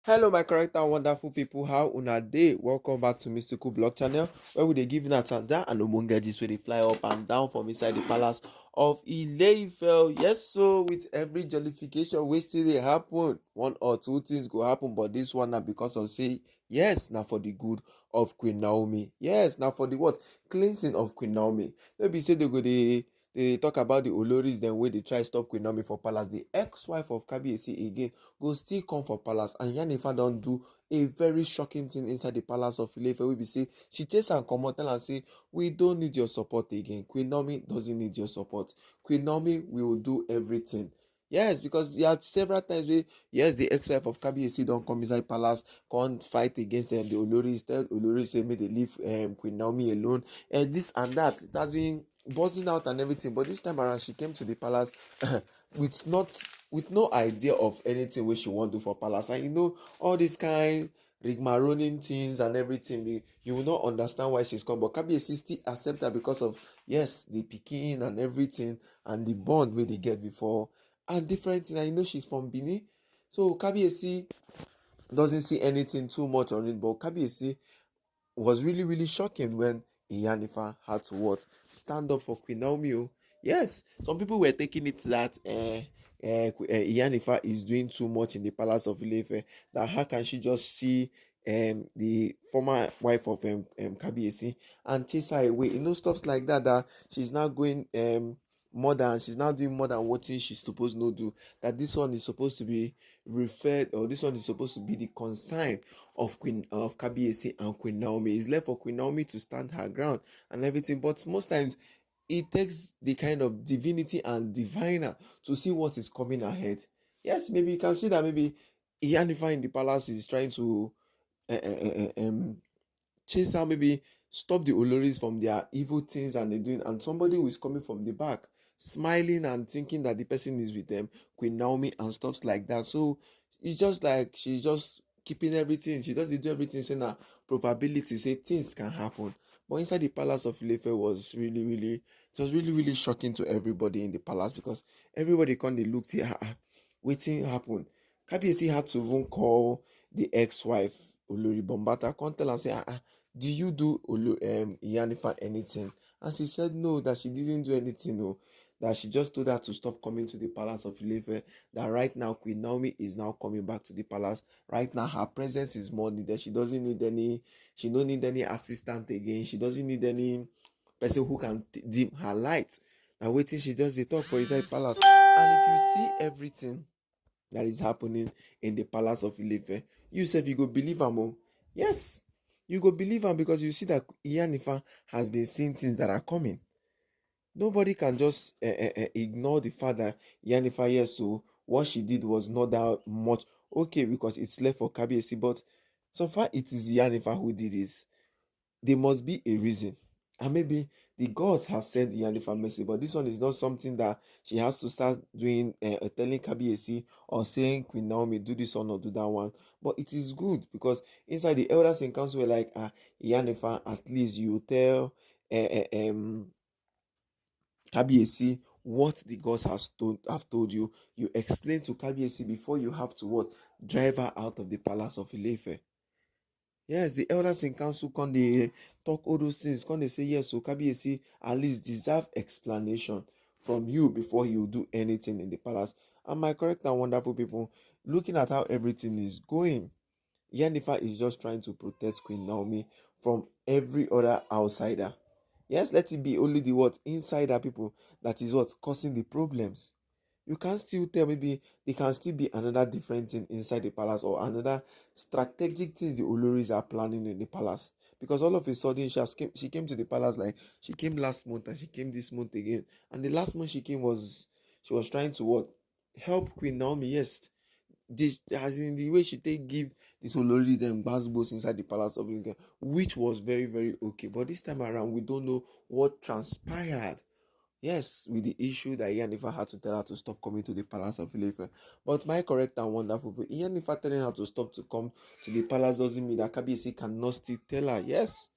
Hello, my correct and wonderful people. How una dey? Welcome back to Mystical Blog Channel, where we dey give una tanda and omonge gist wey dey fly up and down from inside the palace of Ile-Ife. Yes, so with every jollification wey still dey happen, one or two things go happen, but this one na because of say yes, na for the good of Queen Naomi. Yes, na for the what cleansing of Queen Naomi. No be say they go dey talk about the Oloris dem wey dey try stop Queen Naomi for palace. The ex-wife of Kabiyesi again go still come for palace, and Iyanifa don do a very shocking thing inside the palace of Ile-Ife wey be say she chase am comot, tell am say we don't need your support again. Queen Naomi doesn't need your support. Queen Naomi will do everything. Yes, because there are several times where yes, the ex-wife of Kabiyesi don come inside palace, come fight against the Oloris, tell Oloris say make they leave Queen Naomi alone, and this and that. It has been buzzing out and everything, but this time around she came to the palace with not with no idea of anything wey she wan do for palace. And you know all this kind rigmaroling things and everything, you will not understand why she's come, but Kabiyesi still accept her because of yes, the pikin and everything, and the bond wey they get before and different things. And you know she's from Benin, so Kabiyesi doesn't see anything too much on it, but Kabiyesi was really shocking when Iyanifa had to what stand up for Queen Naomi. Oh. Yes, some people were taking it that Iyanifa is doing too much in the palace of Ile-Ife. That how can she just see the former wife of Kabiyesi and chase her away? You know, stuff like that. That she's now going she's now doing more than what she's supposed to do. That this one is supposed to be referred, or this one is supposed to be the consign of Queen of Kabiyesi and Queen Naomi. It's left for Queen Naomi to stand her ground and everything. But most times it takes the kind of divinity and diviner to see what is coming ahead. Yes, maybe you can see that maybe Iyanifa in the palace is trying to chase out, maybe stop the Oloris from their evil things and they're doing, and somebody who is coming from the back smiling and thinking that the person is with them, Queen Naomi, and stuff like that. So it's just like she's just keeping everything, she doesn't do everything saying that probability say things can happen. But inside the palace of Ile-Ife was really shocking to everybody in the palace, because everybody come dey look say wetin happen. Kabiyesi had to even call the ex-wife Olori Bombata, come tell am say do you do Iyanifa anything? And she said no, that she didn't do anything. No, that she just told her to stop coming to the palace of Ile-Ife. That right now Queen Naomi is now coming back to the palace. Right now her presence is more needed. She doesn't need any. She don't need any assistant again. She doesn't need any person who can dim her light. And waiting, she just dey talk for inside palace. And if you see everything that is happening in the palace of Ile-Ife, you say you go believe am. Oh, yes, you go believe am, because you see that Iyanifa has been seeing things that are coming. Nobody can just ignore the fact that Iyanifa, yes, so what she did was not that much. Okay, because it's left for Kabiyesi, but so far it is Iyanifa who did it. There must be a reason. And maybe the gods have sent Iyanifa mercy, but this one is not something that she has to start doing, telling Kabiyesi or saying Queen Naomi do this one or do that one. But it is good, because inside the elders in council were like, Iyanifa, at least you tell Kabiyesi what the gods have told you. You explain to Kabiyesi before you have to what drive her out of the palace of Ile-Ife. Yes, the elders in council come they talk all those things, come they say yes, so Kabiyesi at least deserve explanation from you before you do anything in the palace. And my correct and wonderful people, looking at how everything is going, Iyanifa is just trying to protect Queen Naomi from every other outsider. Yes, let it be only the what insider people that is what causing the problems. You can still tell, maybe there can still be another different thing inside the palace, or another strategic things the Oloris are planning in the palace. Because all of a sudden she came to the palace, like she came last month and she came this month again. And the last month she came was she was trying to what help Queen Naomi. Yes, this as in the way she take give this Olori them basbos inside the palace of Ile-Ife, which was very okay. But this time around we don't know what transpired. Yes, with the issue that Iyanifa had to tell her to stop coming to the palace of Ile-Ife. But my correct and wonderful, but Iyanifa telling her to stop to come to the palace doesn't mean that Kabiyesi cannot still tell her. Yes.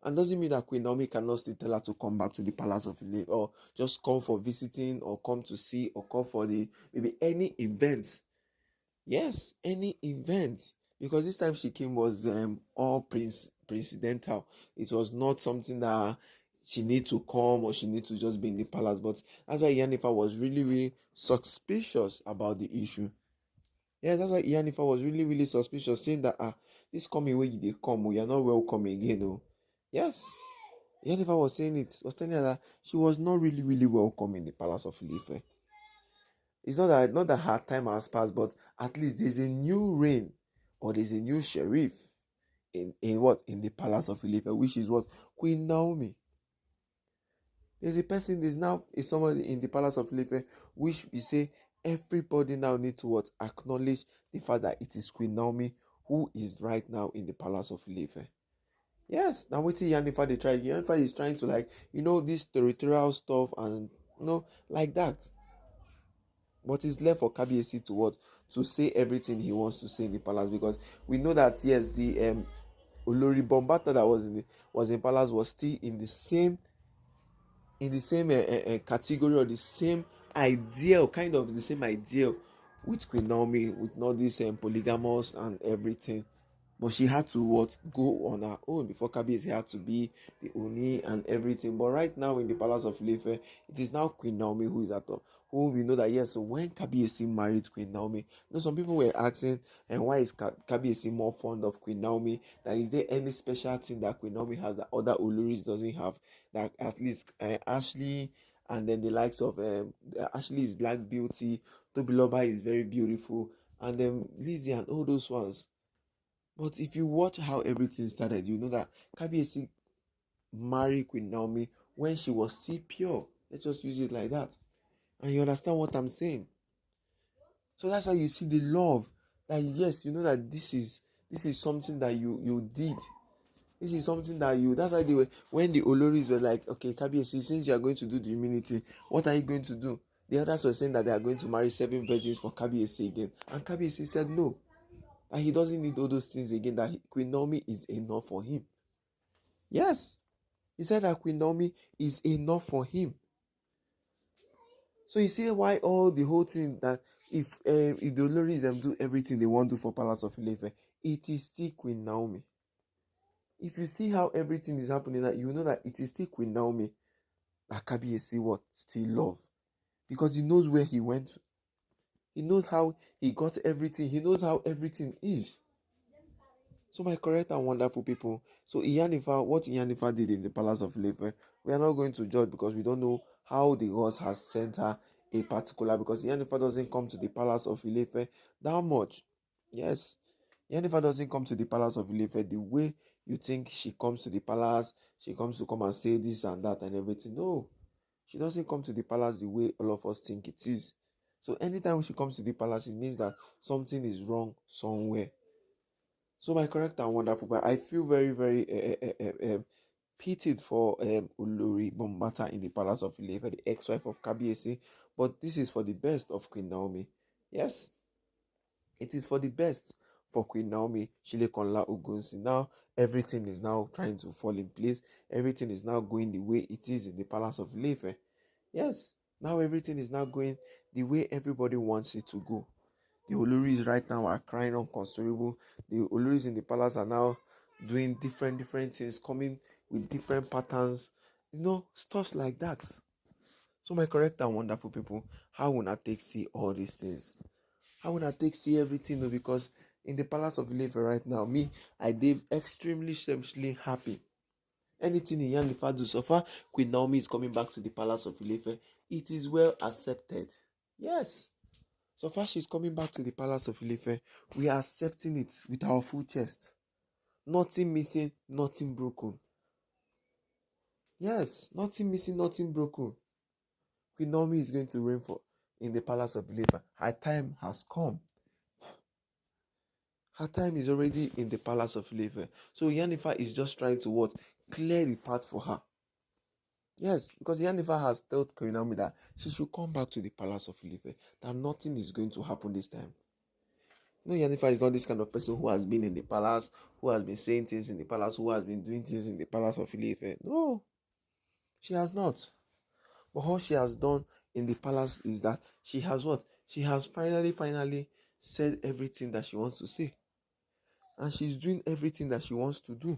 And doesn't mean that Queen Naomi cannot still tell her to come back to the palace of Ile-Ife, or just come for visiting, or come to see, or come for the maybe any event. Yes, any event because this time she came was all precedental. It was not something that she need to come or she need to just be in the palace. But that's why Iyanifa was really, really suspicious about the issue. Yeah, that's why Iyanifa was really, really suspicious, saying that this coming way they come, we are not welcome again. Oh, yes. Iyanifa was saying it, was telling her that she was not really, really welcome in the palace of Ile-Ife. It's not that her time has passed, but at least there's a new reign or there's a new sheriff in the palace of Ile-Ife, which is what? Queen Naomi. There's now is somebody in the palace of Ile-Ife, which we say everybody now need to what? Acknowledge the fact that it is Queen Naomi who is right now in the palace of Ile-Ife. Yes, now what Iyanifa they try. Iyanifa is trying to this territorial stuff and like that. But it's left for Kabiyesi to what? To say everything he wants to say in the palace, because we know that yes, the Olori Bombata that was in palace was still in the same category, or the same ideal, kind of the same ideal with Queen Naomi, with not this polygamous and everything. But she had to go on her own before Kabiyesi had to be the Ooni and everything. But right now in the palace of Ile-Ife, it is now Queen Naomi who is at top. Who we know that yes, so when Kabiyesi married Queen Naomi, some people were asking, and why is Kabiyesi more fond of Queen Naomi? That is there any special thing that Queen Naomi has that other Oloris doesn't have? That at least Ashley and then the likes of Ashley is Black Beauty, Tobiloba is very beautiful, and then Lizzie and all those ones. But if you watch how everything started, you know that Kabiyesi married Queen Naomi when she was still pure. Let's just use it like that. And you understand what I'm saying? So that's why you see the love. That yes, you know that this is something that you did. This is something that that's why they were, when the Oloris were like, okay, Kabiyesi, since you are going to do the immunity, what are you going to do? The others were saying that they are going to marry 7 virgins for Kabiyesi again. And Kabiyesi said no. And he doesn't need all those things again, that Queen Naomi is enough for him. Yes, he said that Queen Naomi is enough for him. So you see why all the whole thing, that if the Oloris do everything they want to do for Palace of Ile-Ife, it is still Queen Naomi. If you see how everything is happening, that you know that it is still Queen Naomi that Kabiyesi still love, because he knows where he went to. He knows how he got everything. He knows how everything is. So my correct and wonderful people, so Iyanifa, what Iyanifa did in the palace of Ile-Ife, we are not going to judge, because we don't know how the gods has sent her a particular, because Iyanifa doesn't come to the palace of Ile-Ife that much. Yes, Iyanifa doesn't come to the palace of Ile-Ife the way you think she comes to the palace. She comes to come and say this and that and everything. No, she doesn't come to the palace the way all of us think it is. So anytime she comes to the palace, it means that something is wrong somewhere. So my correct and wonderful, but I feel very, very pitied for Olori Bombata in the palace of Ile-Ife, the ex-wife of Kabiyesi. But this is for the best of Queen Naomi. Yes, it is for the best for Queen Naomi Shilekonla Ogunwusi. Now everything is now trying to fall in place. Everything is now going the way it is in the palace of Ile-Ife. Yes, now everything is now going the way everybody wants it to go. The Oloris right now are crying unconsolable. The Oloris in the palace are now doing different things, coming with different patterns, stuff like that. So my correct and wonderful people, how will I take see all these things? How will I take see everything? Because in the palace of Ile-Ife right now, I did extremely selfishly happy. Anything Iyanifa do so far, Queen Naomi is coming back to the palace of Ile-Ife. It is well accepted. Yes. So far she's coming back to the palace of Ile-Ife, we are accepting it with our full chest. Nothing missing, nothing broken. Yes, nothing missing, nothing broken. Queen Naomi is going to reign in the palace of Ile-Ife. Her time has come. Her time is already in the palace of Ile-Ife. So Iyanifa is just trying to clear the path for her. Yes, because Iyanifa has told Queen Naomi that she should come back to the palace of Ile-Ife, that nothing is going to happen this time. No, Iyanifa is not this kind of person who has been in the palace, who has been saying things in the palace, who has been doing things in the palace of Ile-Ife. No, she has not. But all she has done in the palace is that she has what? She has finally said everything that she wants to say. and she's doing everything that she wants to do.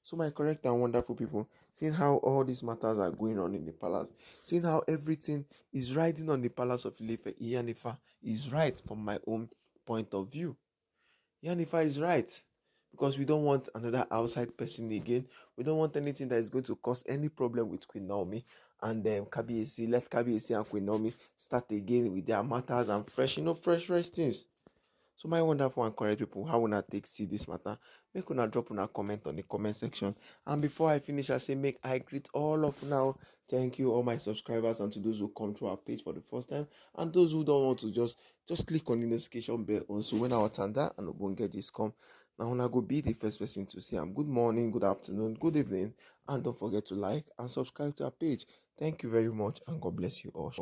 So, my correct and wonderful people, seeing how all these matters are going on in the palace, seeing how everything is riding on the palace of Ile-Ife, Iyanifa is right from my own point of view. Iyanifa is right because we don't want another outside person again. We don't want anything that is going to cause any problem with Queen Naomi and Kabiyesi. Let Kabiyesi and Queen Naomi start again with their matters and fresh things. So my wonderful and correct people, how una take see this matter? Make una drop una comment on the comment section. And before I finish, I say make I greet all of now. Thank you all my subscribers and to those who come to our page for the first time and those who don't want to just click on the notification bell also when our tanda and won't get this come. Now una go be the first person to say good morning, good afternoon, good evening, and don't forget to like and subscribe to our page. Thank you very much and God bless you all.